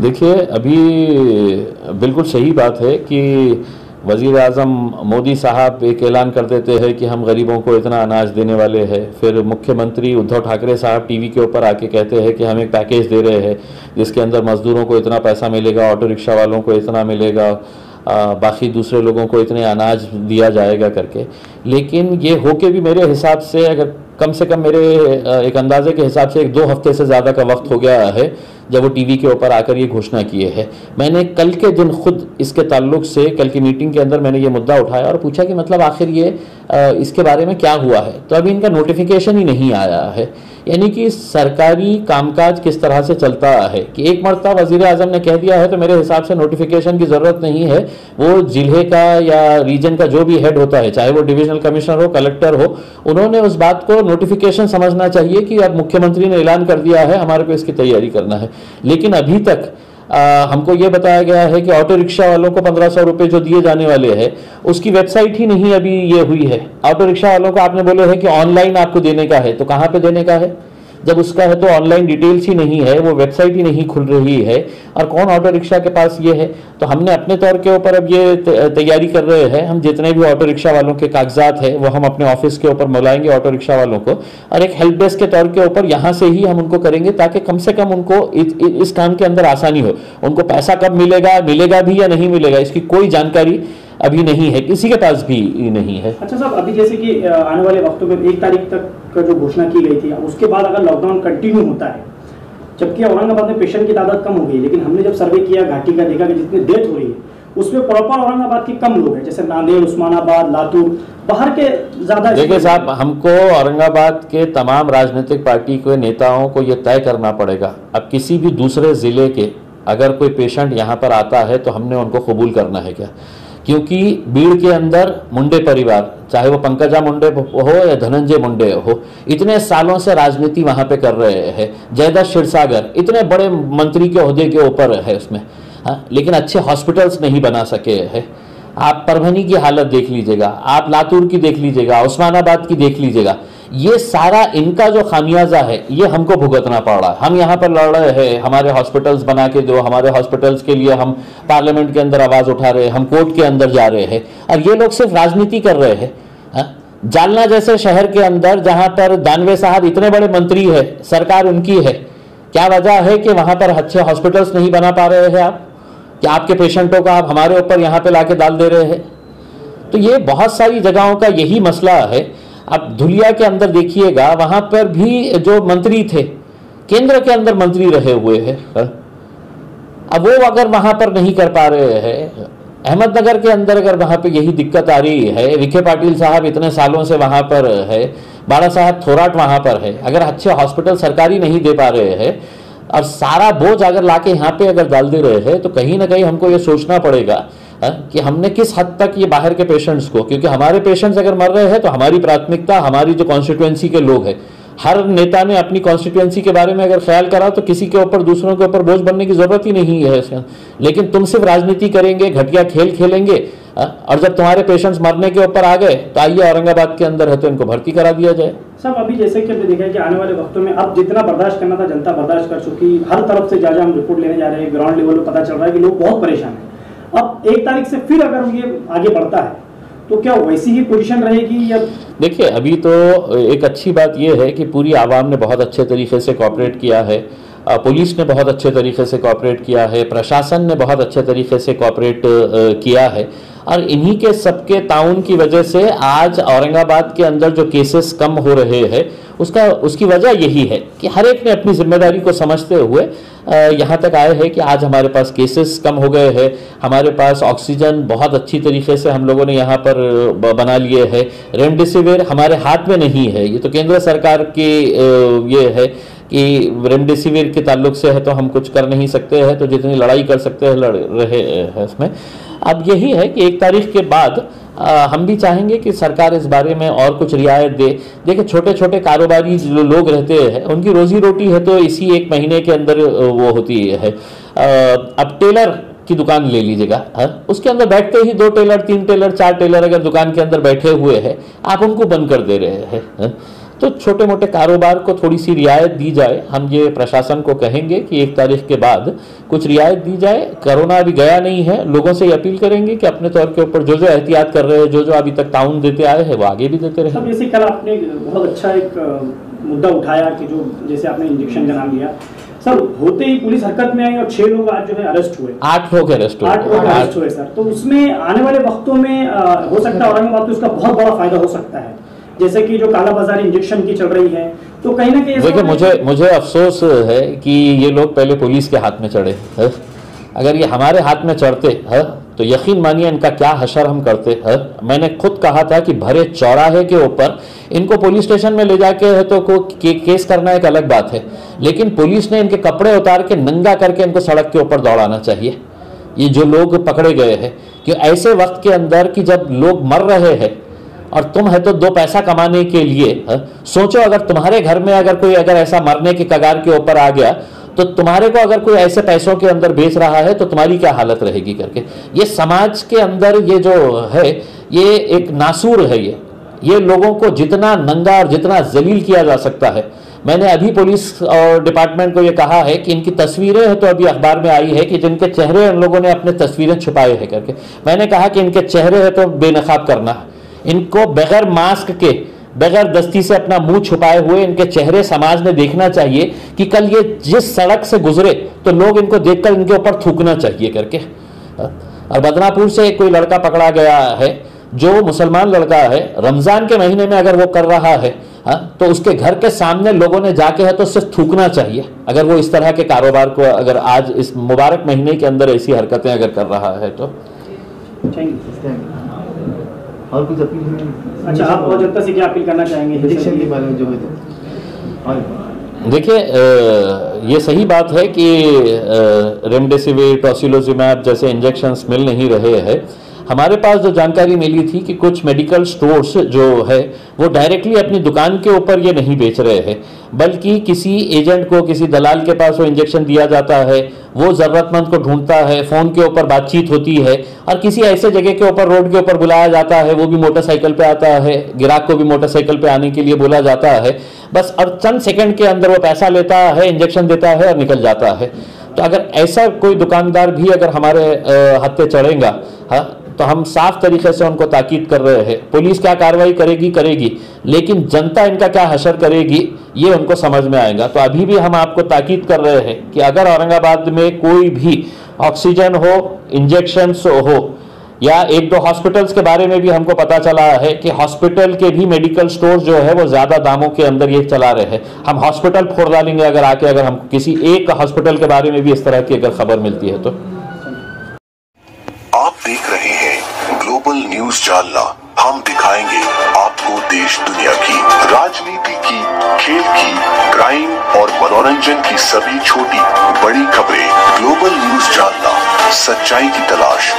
देखिए, अभी बिल्कुल सही बात है कि वज़ीर आज़म मोदी साहब एक ऐलान कर देते हैं कि हम गरीबों को इतना अनाज देने वाले हैं। फिर मुख्यमंत्री उद्धव ठाकरे साहब टीवी के ऊपर आके कहते हैं कि हम एक पैकेज दे रहे हैं जिसके अंदर मज़दूरों को इतना पैसा मिलेगा, ऑटो रिक्शा वालों को इतना मिलेगा, बाकी दूसरे लोगों को इतने अनाज दिया जाएगा करके। लेकिन ये हो के भी मेरे हिसाब से, अगर कम से कम मेरे एक अंदाजे के हिसाब से 1-2 हफ्ते से ज़्यादा का वक्त हो गया है जब वो टीवी के ऊपर आकर ये घोषणा किए हैं। मैंने कल के दिन खुद इसके ताल्लुक से कल की मीटिंग के अंदर मैंने ये मुद्दा उठाया और पूछा कि मतलब आखिर ये इसके बारे में क्या हुआ है। तो अभी इनका नोटिफिकेशन ही नहीं आया है। यानी कि सरकारी कामकाज किस तरह से चलता है कि एक मरतबा वज़ीर आज़म ने कह दिया है तो मेरे हिसाब से नोटिफिकेशन की ज़रूरत नहीं है। वो जिले का या रीजन का जो भी हेड होता है, चाहे वो डिविजनल कमिश्नर हो, कलेक्टर हो, उन्होंने उस बात को नोटिफिकेशन समझना चाहिए कि अब मुख्यमंत्री ने ऐलान कर दिया है, हमारे को इसकी तैयारी करना है। लेकिन अभी तक हमको ये बताया गया है कि ऑटो रिक्शा वालों को 1500 रुपये जो दिए जाने वाले हैं उसकी वेबसाइट ही नहीं अभी ये हुई है। ऑटो रिक्शा वालों को आपने बोले है कि ऑनलाइन आपको देने का है, तो कहाँ पे देने का है? जब उसका है तो ऑनलाइन डिटेल्स ही नहीं है, वो वेबसाइट ही नहीं खुल रही है, और कौन ऑटो रिक्शा के पास ये है। तो हमने अपने तौर के ऊपर अब ये तैयारी कर रहे हैं, हम जितने भी ऑटो रिक्शा वालों के कागजात है वो हम अपने ऑफिस के ऊपर मंगाएंगे ऑटो रिक्शा वालों को, और एक हेल्प डेस्क के तौर के ऊपर यहाँ से ही हम उनको करेंगे ताकि कम से कम उनको इस काम के अंदर आसानी हो। उनको पैसा कब मिलेगा भी या नहीं मिलेगा, इसकी कोई जानकारी अभी नहीं है, किसी के पास भी नहीं है। अच्छा साहब, अभी जैसे कि आने वाले वक्तों में 1 तारीख तक का जो घोषणा की गई थी, उसके बाद अगर लॉकडाउन कंटिन्यू होता है, जबकि औरंगाबाद में पेशेंट की तादाद कम हो गई, लेकिन हमने जब सर्वे किया घाटी का, देखा कि जितनी डेथ हो रही है उसमें प्रॉपर औरंगाबाद के कम लोग हैं, जैसे नांदेड़, उस्मानाबाद, लातूर, बाहर के ज्यादा। देखिए साहब, हमको औरंगाबाद के तमाम राजनीतिक पार्टी के नेताओं को ये तय करना पड़ेगा। अब किसी भी दूसरे जिले के अगर कोई पेशेंट यहाँ पर आता है तो हमने उनको कबूल करना है क्या? क्योंकि बीड़ के अंदर मुंडे परिवार, चाहे वो पंकजा मुंडे हो या धनंजय मुंडे हो, इतने सालों से राजनीति वहाँ पे कर रहे हैं। जयदत्त क्षीरसागर इतने बड़े मंत्री के ओहदे के ऊपर है उसमें, हाँ, लेकिन अच्छे हॉस्पिटल्स नहीं बना सके हैं। आप परभनी की हालत देख लीजिएगा, आप लातूर की देख लीजिएगा, उस्मानाबाद की देख लीजिएगा। ये सारा इनका जो खामियाजा है ये हमको भुगतना पड़ रहा है। हम यहाँ पर लड़ रहे हैं, हमारे हॉस्पिटल्स बना के दो, हमारे हॉस्पिटल्स के लिए हम पार्लियामेंट के अंदर आवाज़ उठा रहे हैं, हम कोर्ट के अंदर जा रहे हैं, और ये लोग सिर्फ राजनीति कर रहे हैं। जालना जैसे शहर के अंदर जहाँ पर दानवे साहब इतने बड़े मंत्री है, सरकार उनकी है, क्या वजह है कि वहाँ पर अच्छे हॉस्पिटल्स नहीं बना पा रहे हैं आप? क्या आपके पेशेंटों को आप हमारे ऊपर यहाँ पे लाके डाल दे रहे हैं? तो ये बहुत सारी जगहों का यही मसला है। अब धुलिया के अंदर देखिएगा, वहां पर भी जो मंत्री थे केंद्र के अंदर मंत्री रहे हुए हैं, अब वो अगर वहां पर नहीं कर पा रहे हैं, अहमदनगर के अंदर अगर वहां पे यही दिक्कत आ रही है, विखे पाटिल साहब इतने सालों से वहां पर है, बाला साहब थोराट वहां पर है, अगर अच्छे हॉस्पिटल सरकारी नहीं दे पा रहे हैं और सारा बोझ अगर लाके यहाँ पे अगर डाल दे रहे हैं, तो कहीं ना कहीं हमको ये सोचना पड़ेगा कि हमने किस हद तक ये बाहर के पेशेंट्स को, क्योंकि हमारे पेशेंट्स अगर मर रहे हैं तो हमारी प्राथमिकता हमारी जो कॉन्स्टिट्यूएंसी के लोग हैं। हर नेता ने अपनी कॉन्स्टिट्यूएंसी के बारे में अगर ख्याल करा तो किसी के ऊपर, दूसरों के ऊपर बोझ बनने की जरूरत ही नहीं है। लेकिन तुम सिर्फ राजनीति करेंगे, घटिया खेल खेलेंगे, और जब तुम्हारे पेशेंट्स मरने के ऊपर आ गए तो आइए औरंगाबाद के अंदर है तो इनको भर्ती करा दिया जाए। सब अभी जैसे कि हमने देखा है कि आने वाले वक्तों में अब जितना बर्दाश्त करना था जनता बर्दाश्त कर चुकी, हर तरफ से जहाँ हम रिपोर्ट लेने जा रहे हैं, ग्राउंड लेवल पर पता चल रहा है कि लोग बहुत परेशान हैं। अब 1 तारीख से फिर अगर ये आगे बढ़ता है तो क्या वैसी ही पोजीशन रहेगी या? देखिए, अभी तो एक अच्छी बात यह है कि पूरी आवाम ने बहुत अच्छे तरीके से कोऑपरेट किया है, पुलिस ने बहुत अच्छे तरीके से कोऑपरेट किया है, प्रशासन ने बहुत अच्छे तरीके से कोऑपरेट किया है, और इन्हीं के सबके ताउन की वजह से आज औरंगाबाद के अंदर जो केसेस कम हो रहे हैं उसकी वजह यही है कि हर एक ने अपनी जिम्मेदारी को समझते हुए यहाँ तक आए हैं कि आज हमारे पास केसेस कम हो गए हैं, हमारे पास ऑक्सीजन बहुत अच्छी तरीके से हम लोगों ने यहाँ पर बना लिए है, रेमडेसिविर हमारे हाथ में नहीं है, ये तो केंद्र सरकार की ये है कि रेमडेसिविर के ताल्लुक से है तो हम कुछ कर नहीं सकते हैं, तो जितनी लड़ाई कर सकते हैं लड़ रहे हैं इसमें। अब यही है कि 1 तारीख के बाद हम भी चाहेंगे कि सरकार इस बारे में और कुछ रियायत दे। देखिए, छोटे छोटे कारोबारी जो लोग रहते हैं उनकी रोजी रोटी है तो इसी 1 महीने के अंदर वो होती है। अब टेलर की दुकान ले लीजिएगा, उसके अंदर बैठते ही 2 टेलर, 3 टेलर, 4 टेलर अगर दुकान के अंदर बैठे हुए हैं, आप उनको बंद कर दे रहे हैं। तो छोटे मोटे कारोबार को थोड़ी सी रियायत दी जाए। हम ये प्रशासन को कहेंगे कि 1 तारीख के बाद कुछ रियायत दी जाए। कोरोना अभी गया नहीं है, लोगों से अपील करेंगे कि अपने तौर के ऊपर जो जो एहतियात कर रहे हैं, जो जो अभी तक ताउन देते आए हैं, वो आगे भी देते रहे। जैसे कल आपने बहुत अच्छा एक मुद्दा उठाया कि जो जैसे आपने इंजेक्शन का नाम लिया, सर होते ही पुलिस हरकत में आई और 6 लोग आज जो है अरेस्ट हुए, 8 लोग अरेस्ट हुए सर। तो उसमें आने वाले वक्तों में हो सकता है औरंगाबाद को उसका बहुत बड़ा फायदा हो सकता है, जैसे कि जो काला बाजारी इंजेक्शन की चल रही है, तो कहीं ना कहीं देखिए मुझे अफसोस है कि ये लोग पहले पुलिस के हाथ में चढ़े है। अगर ये हमारे हाथ में चढ़ते है तो यकीन मानिए इनका क्या हशर हम करते है। मैंने खुद कहा था कि भरे चौराहे के ऊपर इनको पुलिस स्टेशन में ले जाके है तो केस करना एक अलग बात है, लेकिन पुलिस ने इनके कपड़े उतार के नंगा करके इनको सड़क के ऊपर दौड़ाना चाहिए। ये जो लोग पकड़े गए हैं कि ऐसे वक्त के अंदर कि जब लोग मर रहे हैं और तुम है तो 2 पैसा कमाने के लिए सोचो, अगर तुम्हारे घर में अगर ऐसा मरने के कगार के ऊपर आ गया तो तुम्हारे को अगर कोई ऐसे पैसों के अंदर बेच रहा है तो तुम्हारी क्या हालत रहेगी करके। ये समाज के अंदर ये जो है ये एक नासूर है। ये लोगों को जितना नंगा और जितना जलील किया जा सकता है। मैंने अभी पुलिस और डिपार्टमेंट को ये कहा है कि इनकी तस्वीरें हैं तो अभी अखबार में आई है कि जिनके चेहरे उन लोगों ने अपने तस्वीरें छुपाए हैं करके, मैंने कहा कि इनके चेहरे है तो बेनकाब करना, इनको बगैर मास्क के बगैर दस्ती से अपना मुंह छुपाए हुए इनके चेहरे समाज में देखना चाहिए कि कल ये जिस सड़क से गुजरे तो लोग इनको देखकर इनके ऊपर थूकना चाहिए करके। और बदनापुर से कोई लड़का पकड़ा गया है जो मुसलमान लड़का है, रमजान के महीने में अगर वो कर रहा है तो उसके घर के सामने लोगों ने जाके है तो सिर्फ थूकना चाहिए अगर वो इस तरह के कारोबार को अगर आज इस मुबारक महीने के अंदर ऐसी हरकतें अगर कर रहा है तो। और कुछ अपील? अच्छा, आप और जनता से क्या अपील करना चाहेंगे इंजेक्शन के बारे में जो है तो? देखिए ये सही बात है कि रेमडेसिविर, टोसिलोजिमैब जैसे इंजेक्शंस मिल नहीं रहे हैं। हमारे पास जो जानकारी मिली थी कि कुछ मेडिकल स्टोर्स जो है वो डायरेक्टली अपनी दुकान के ऊपर ये नहीं बेच रहे हैं, बल्कि किसी एजेंट को, किसी दलाल के पास वो इंजेक्शन दिया जाता है, वो ज़रूरतमंद को ढूंढता है, फ़ोन के ऊपर बातचीत होती है और किसी ऐसे जगह के ऊपर, रोड के ऊपर बुलाया जाता है, वो भी मोटरसाइकिल पे आता है, ग्राहक को भी मोटरसाइकिल पे आने के लिए बोला जाता है बस, और चंद सेकंड के अंदर वो पैसा लेता है, इंजेक्शन देता है और निकल जाता है। तो अगर ऐसा कोई दुकानदार भी अगर हमारे हाथ पे चढ़ेगा तो हम साफ तरीके से उनको ताकीद कर रहे हैं, पुलिस क्या कार्रवाई करेगी, लेकिन जनता इनका क्या हशर करेगी ये उनको समझ में आएगा। तो अभी भी हम आपको ताकीद कर रहे हैं कि अगर औरंगाबाद में कोई भी ऑक्सीजन हो, इंजेक्शंस हो, या 1-2 हॉस्पिटल्स के बारे में भी हमको पता चला है कि हॉस्पिटल के भी मेडिकल स्टोर जो है वो ज्यादा दामों के अंदर ये चला रहे हैं, हम हॉस्पिटल फोड़ डालेंगे अगर आके अगर हम किसी एक हॉस्पिटल के बारे में भी इस तरह की अगर खबर मिलती है तो। आप देख रहे हैं ग्लोबल न्यूज जानना, हम दिखाएंगे आपको देश दुनिया की, राजनीति की, खेल की, क्राइम और मनोरंजन की सभी छोटी बड़ी खबरें। ग्लोबल न्यूज जानना, सच्चाई की तलाश।